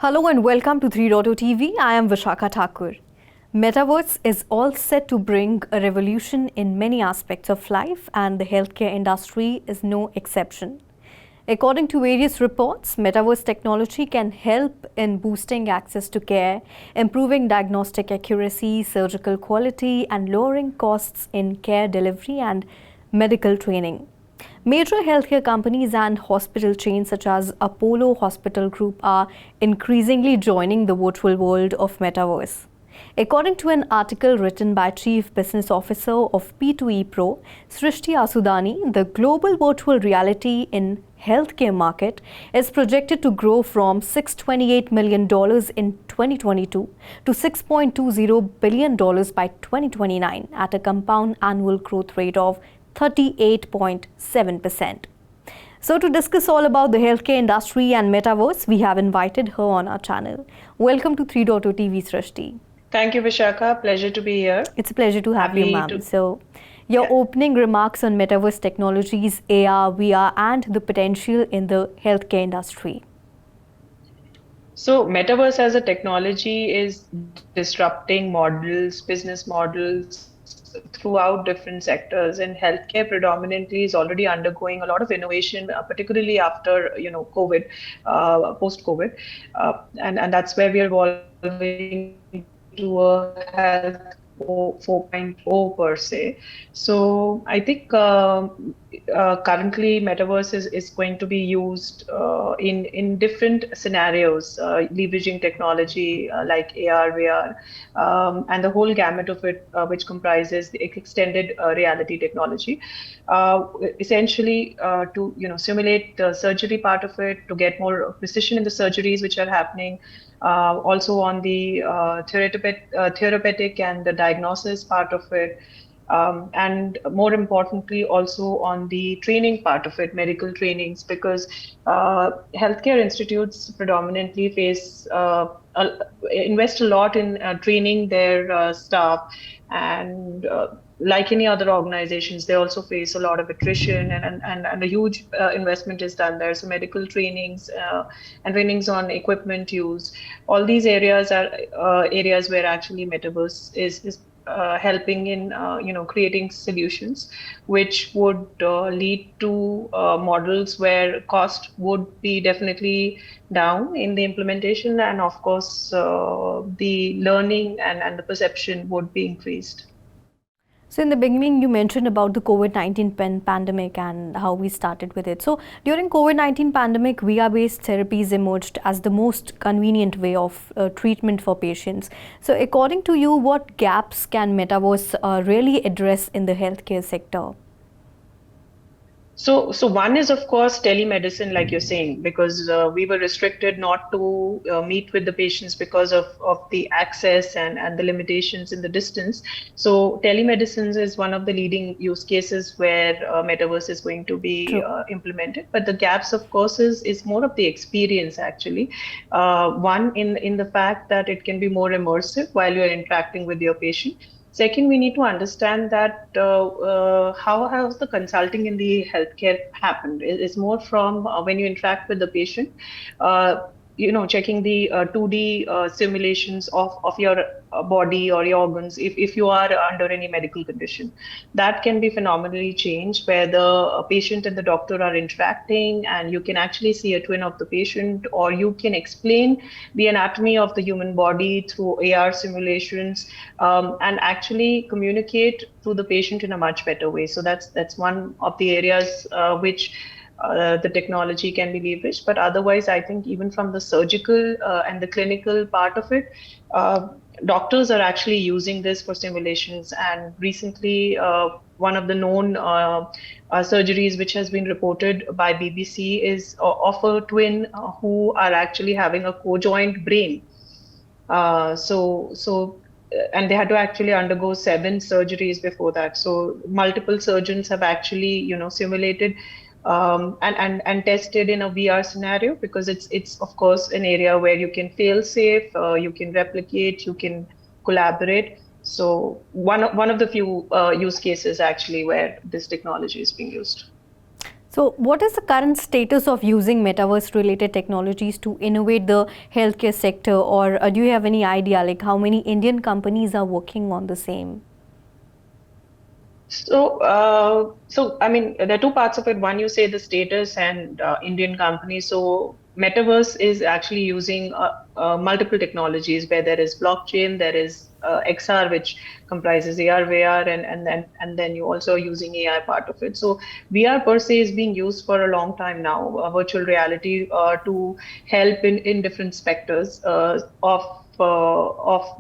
Hello and welcome to 3.0 TV. I am Vishakha Thakur. Metaverse is all set to bring a revolution in many aspects of life, and the healthcare industry is no exception. According to various reports, metaverse technology can help in boosting access to care, improving diagnostic accuracy, surgical quality, and lowering costs in care delivery and medical training. Major healthcare companies and hospital chains such as Apollo Hospital Group are increasingly joining the virtual world of metaverse. According to an article written by Chief Business Officer of P2E Pro, Srishti Asudani, the global virtual reality in healthcare market is projected to grow from $628 million in 2022 to $6.20 billion by 2029 at a compound annual growth rate of 38.7%. So to discuss all about the healthcare industry and metaverse, we have invited her on our channel. Welcome to 3.0 TV, Srishti. Thank you, Vishakha. Pleasure to be here. It's a pleasure to have you, ma'am. So your opening remarks on metaverse technologies, AR, VR, and the potential in the healthcare industry. So metaverse as a technology is disrupting models, business models throughout different sectors, and healthcare predominantly is already undergoing a lot of innovation, particularly after COVID, post-COVID, and that's where we are evolving to a health 4.0 per se. So I think currently metaverse is going to be used in different scenarios, leveraging technology like AR, VR, and the whole gamut of it, which comprises the extended reality technology. Essentially, to simulate the surgery part of it, to get more precision in the surgeries which are happening. Also on the therapeutic and the diagnosis part of it, and more importantly also on the training part of it, medical trainings, because healthcare institutes predominantly invest a lot in training their staff, and like any other organizations, they also face a lot of attrition, and a huge investment is done there. So medical trainings and trainings on equipment use, all these areas are areas where actually metaverse is helping in creating solutions which would lead to models where cost would be definitely down in the implementation, and of course the learning and the perception would be increased. So in the beginning, you mentioned about the COVID-19 pandemic and how we started with it. So during COVID-19 pandemic, VR-based therapies emerged as the most convenient way of treatment for patients. So according to you, what gaps can metaverse really address in the healthcare sector? So one is, of course, telemedicine, like you're saying, because we were restricted not to meet with the patients because of the access and the limitations in the distance. So telemedicine is one of the leading use cases where metaverse is going to be implemented. But the gaps, of course, is more of the experience, actually. One, in the fact that it can be more immersive while you're interacting with your patient. Second, we need to understand that how has the consulting in the healthcare happened. It's more from when you interact with the patient, checking the 2D simulations of your body or your organs if you are under any medical condition. That can be phenomenally changed where the patient and the doctor are interacting, and you can actually see a twin of the patient, or you can explain the anatomy of the human body through AR simulations, and actually communicate to the patient in a much better way. So that's one of the areas which the technology can be leveraged. But otherwise, I think even from the surgical and the clinical part of it, doctors are actually using this for simulations. And recently, one of the known surgeries which has been reported by BBC is of a twin who are actually having a co-joint brain. And they had to actually undergo 7 surgeries before that. So multiple surgeons have actually, simulated and tested in a VR scenario, because it's of course an area where you can fail safe, you can replicate, you can collaborate. So one of the few use cases actually where this technology is being used. So, what is the current status of using metaverse related technologies to innovate the healthcare sector, or do you have any idea like how many Indian companies are working on the same? So I mean, there are two parts of it. One, you say the status and Indian companies. So Metaverse is actually using multiple technologies where there is blockchain, there is XR, which comprises AR, VR, and then you also are using AI part of it. So VR per se is being used for a long time now, virtual reality to help in different specters of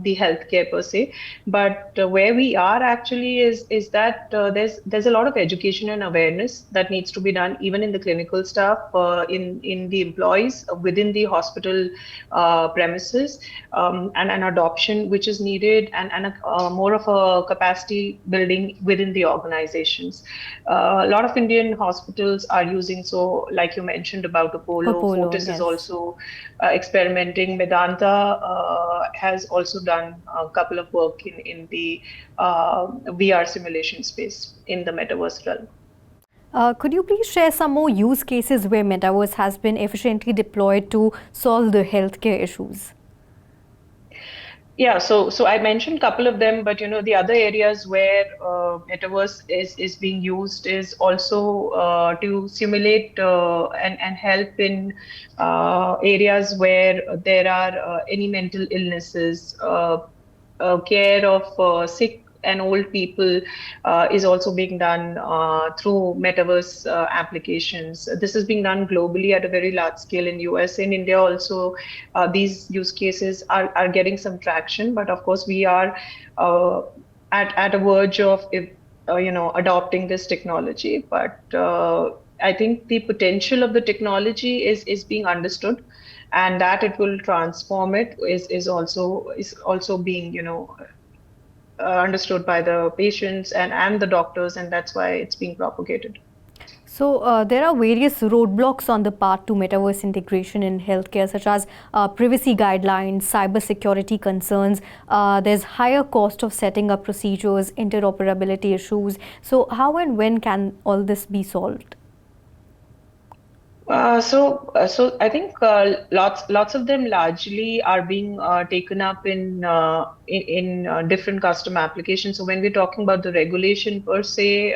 the healthcare per se. But where we are actually is that there's a lot of education and awareness that needs to be done even in the clinical staff, in the employees within the hospital premises, and an adoption which is needed, and more of a capacity building within the organizations. A lot of Indian hospitals are using, so like you mentioned about Apollo, Apollo, Fortis is yes. also experimenting. Medanta has also done a couple of work in the VR simulation space in the metaverse realm. Could you please share some more use cases where metaverse has been efficiently deployed to solve the healthcare issues? Yeah, so I mentioned a couple of them, but the other areas where metaverse is being used is also to simulate and help in areas where there are any mental illnesses, care of sick and old people is also being done through metaverse applications. This is being done globally at a very large scale in US. In India also, these use cases are getting some traction, but of course we are uh, at a verge of adopting this technology. But I think the potential of the technology is being understood, and that it will transform it is also being understood by the patients and the doctors, and that's why it's being propagated. So, there are various roadblocks on the path to metaverse integration in healthcare, such as privacy guidelines, cybersecurity concerns. There's higher cost of setting up procedures, interoperability issues. So, how and when can all this be solved? So I think lots of them largely are being taken up in different custom applications. So when we're talking about the regulation per se,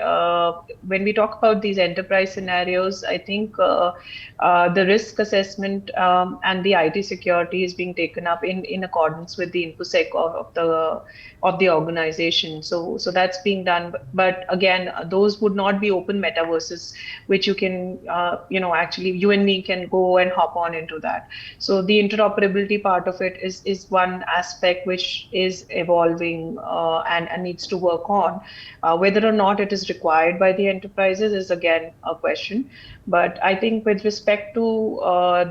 when we talk about these enterprise scenarios, I think the risk assessment and the IT security is being taken up in accordance with the InfoSec of the organization. So that's being done. But again, those would not be open metaverses, which you can actually you and me can go and hop on into that. So the interoperability part of it is one aspect which is evolving and needs to work on. Whether or not it is required by the enterprises is again a question. But I think with respect to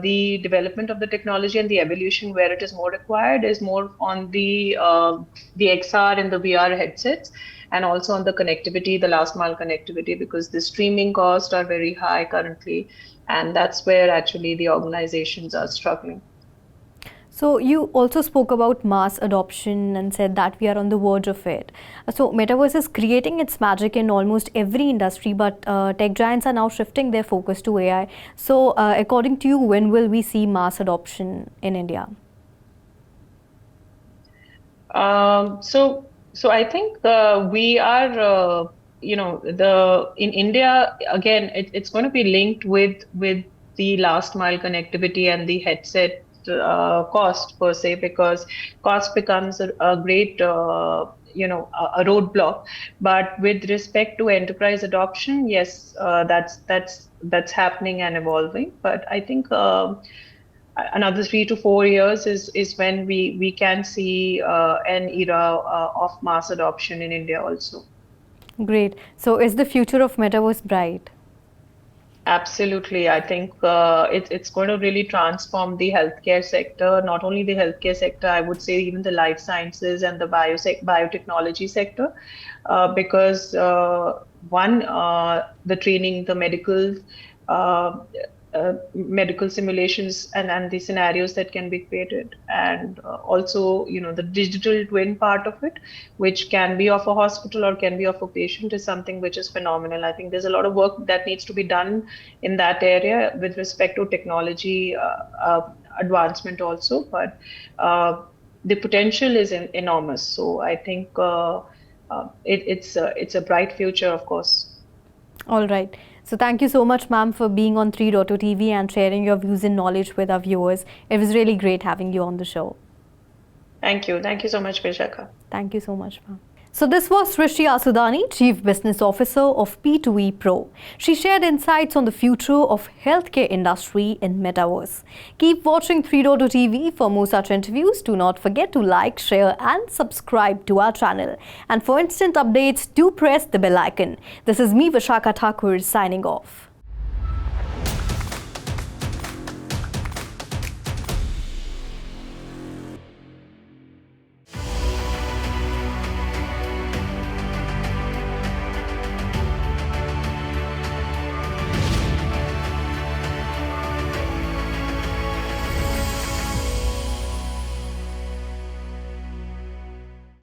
the development of the technology and the evolution, where it is more required is more on the XR and the VR headsets, and also on the connectivity, the last mile connectivity, because the streaming costs are very high currently, and that's where actually the organizations are struggling. So, you also spoke about mass adoption and said that we are on the verge of it. So, metaverse is creating its magic in almost every industry, but tech giants are now shifting their focus to AI. So, according to you, when will we see mass adoption in India? So I think we are, the in India again, it's going to be linked with the last mile connectivity and the headset cost per se, because cost becomes a great a roadblock. But with respect to enterprise adoption, yes, that's happening and evolving. But I think another 3 to 4 years is when we can see an era of mass adoption in India also. Great. So, is the future of metaverse bright? Absolutely. I think it's going to really transform the healthcare sector, not only the healthcare sector, I would say even the life sciences and the biotechnology sector, because one, the training, the medical, uh, medical simulations and the scenarios that can be created, and also the digital twin part of it, which can be of a hospital or can be of a patient, is something which is phenomenal. I think there's a lot of work that needs to be done in that area with respect to technology advancement also, but the potential is enormous. So I think it's a bright future, of course. All right. So thank you so much, ma'am, for being on 3.0 TV and sharing your views and knowledge with our viewers. It was really great having you on the show. Thank you. Thank you so much, Vishakha. Thank you so much, ma'am. So this was Srishti Asudani, Chief Business Officer of P2E Pro. She shared insights on the future of healthcare industry in Metaverse. Keep watching 3.0 TV for more such interviews. Do not forget to like, share and subscribe to our channel. And for instant updates, do press the bell icon. This is me, Vishakha Thakur, signing off.